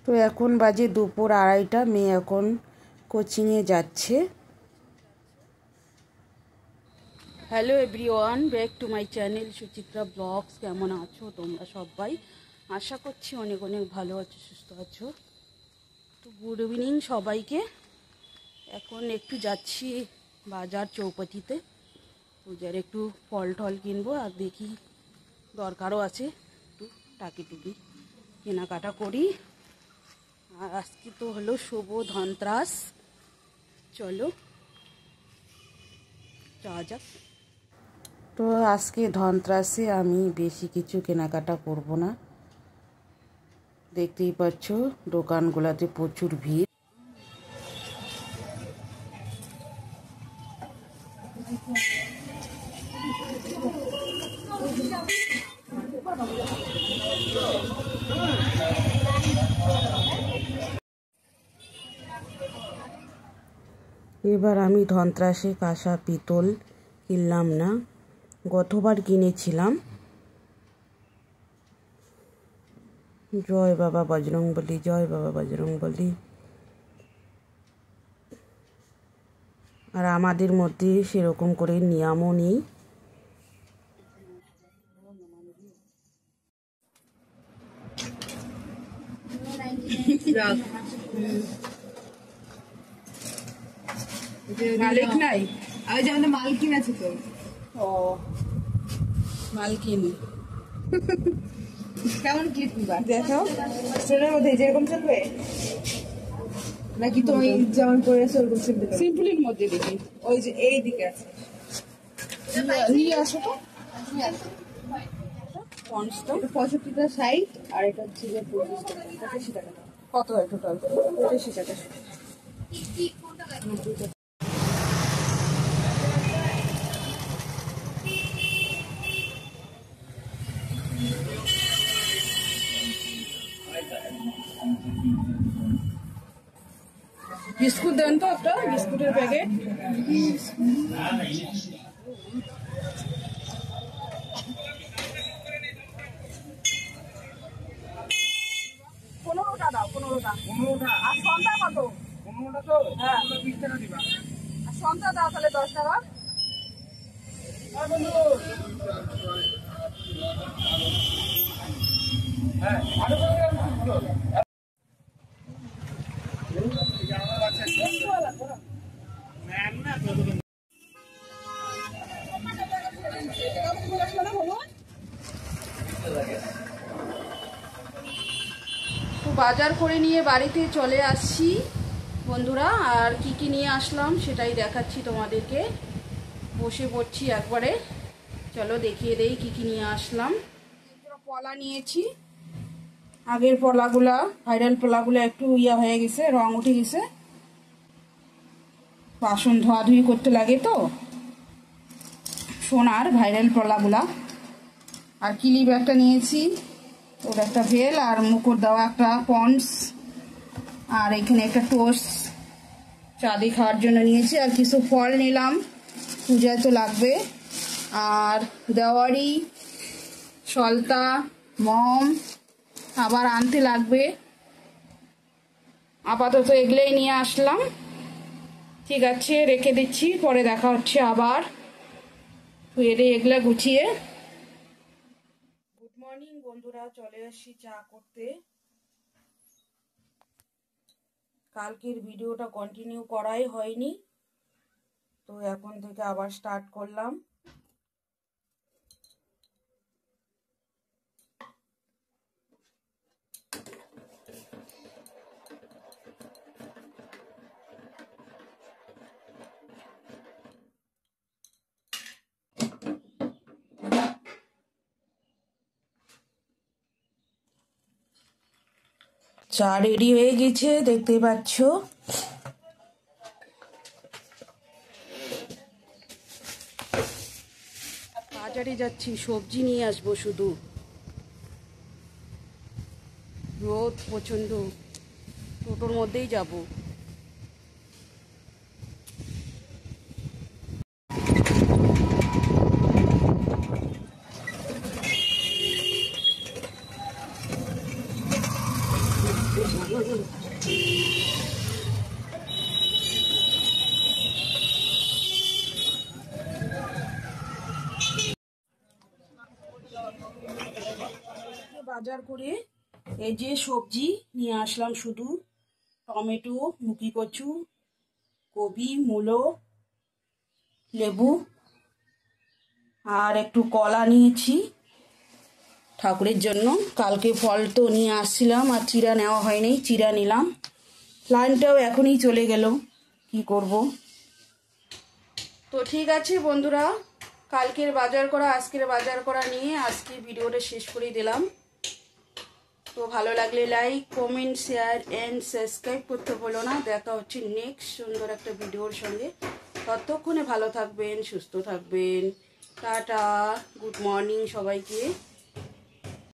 তো এখন বাজে দুপুর 2:30, মেয়ে এখন কোচিংয়ে যাচ্ছে। Hello everyone, back to my channel Suchitra blogs. কেমন আছো তোমরা সবাই? আশা করছি অনেক অনেক ভালো আছো, সুস্থ আছো। তো গুড ইভিনিং সবাইকে। এখন একটু যাচ্ছি বাজার চৌপাতিতে, পূজার একটু ফল টল কিনবো, আর দেখি দরকারও আছে একটু টাকিটুকি কেনাকাটা করি। আর আজকে তো হলো শুভ ধনতেরাস, চলো যাওয়া যাক। তো আজকে ধনতেরাসে আমি বেশি কিছু কেনাকাটা করব না, দেখতেই পাচ্ছ দোকানগুলোতে প্রচুর ভিড়। এবার আমি ধনতেরাসে কাঁসা পিতল কিনলাম না, গতবার কিনেছিলাম। জয় বাবা বজরংবলী, জয় বাবা বজরংবলী। আর আমাদের মধ্যে সেরকম করে নিয়মও নেই। মালিক নাই, আমি যে আমাদের মালকিন আছে তো। ও মালকিন কেমন ক্লিপ নিবা দেখো, স্টোনের মধ্যে যেরকম চলবে নাকি তুমি যেমন পড়েছো ওরকম চলবে? সিম্পলের মধ্যে দেখি। ওই যে এই দিকে আছে, নিয়ে আসো তো। পঞ্চটা 65টা 60, আর এটা হচ্ছে যে 85 টাকা। কত হয় টোটাল? 85 টাকা। বিস্কুট দেন তো একটা, বিস্কুটের প্যাকেট। পনেরোটা দাও, 15টা। আর সন্ধ্যা কত? 15টা তো? হ্যাঁ, 20 টাকা দিবা। আর সন্ধ্যা দাও তাহলে 10 টাকা। হ্যাঁ, তো বাজার করে নিয়ে বাড়িতে চলে আসছি বন্ধুরা। আর কি কি নিয়ে আসলাম সেটাই দেখাচ্ছি তোমাদেরকে। বসে পড়ছি একবারে, চলো দেখিয়ে দেই কি কি নিয়ে আসলাম। পলা নিয়েছি, আগের পলাগুলা, ভাইরাল পলাগুলা একটু হয়ে গেছে, রং উঠে গেছে, বাসন ধোয়াধুয়ি করতে লাগে তো, সোনার ভাইরাল পলাগুলা। আর ক্লিপ একটা নিয়েছি, ওর একটা ভেল, আর মুকুট দেওয়া একটা পন্ডস, আর এখানে একটা টোস্ট চাঁদি খাওয়ার জন্য নিয়েছি। আর কিছু ফল নিলাম, পূজায় তো লাগবে। আর দেওয়ারি, সলতা, মম আবার আনতে লাগবে। আপাতত এগুলোই নিয়ে আসলাম। ঠিক আছে, রেখে দিচ্ছি, পরে দেখা হচ্ছে আবার। এগুলা গুছিয়ে। গুড মর্নিং বন্ধুরা, চলে আসছি চা করতে। কালকের ভিডিওটা কন্টিনিউ করাই হয়নি, তো এখন থেকে আবার স্টার্ট করলাম। চা রেডি হয়ে গেছে, দেখতে পাচ্ছ। বাজারে যাচ্ছি, সবজি নিয়ে আসবো শুধু। রোদ প্রচন্ড, টোটোর মধ্যেই যাব। বাজার করে এই যে সবজি নিয়ে আসলাম, শুধু টমেটো, মুখি কচু, কপি, মূলো, লেবু আর একটু কলা নিয়েছি ঠাকুরের জন্য। কালকে ফল তো নিয়ে আসছিলাম আর চিরা নেওয়া হয়নি, চিরা নিলাম। লাইনটাও এখনই চলে গেল, কি করব। তো ঠিক আছে বন্ধুরা, কালকের বাজার করা আজকের বাজার করা নিয়ে আজকে ভিডিওটা শেষ করে দিলাম। তো ভালো লাগলে like, comment, share and subscribe করতে ভুলো না। দেখা হচ্ছে নেক্সট সুন্দর একটা ভিডিওর সঙ্গে। ততক্ষণে ভালো থাকবেন, সুস্থ থাকবেন। টাটা, গুড মর্নিং সবাইকে।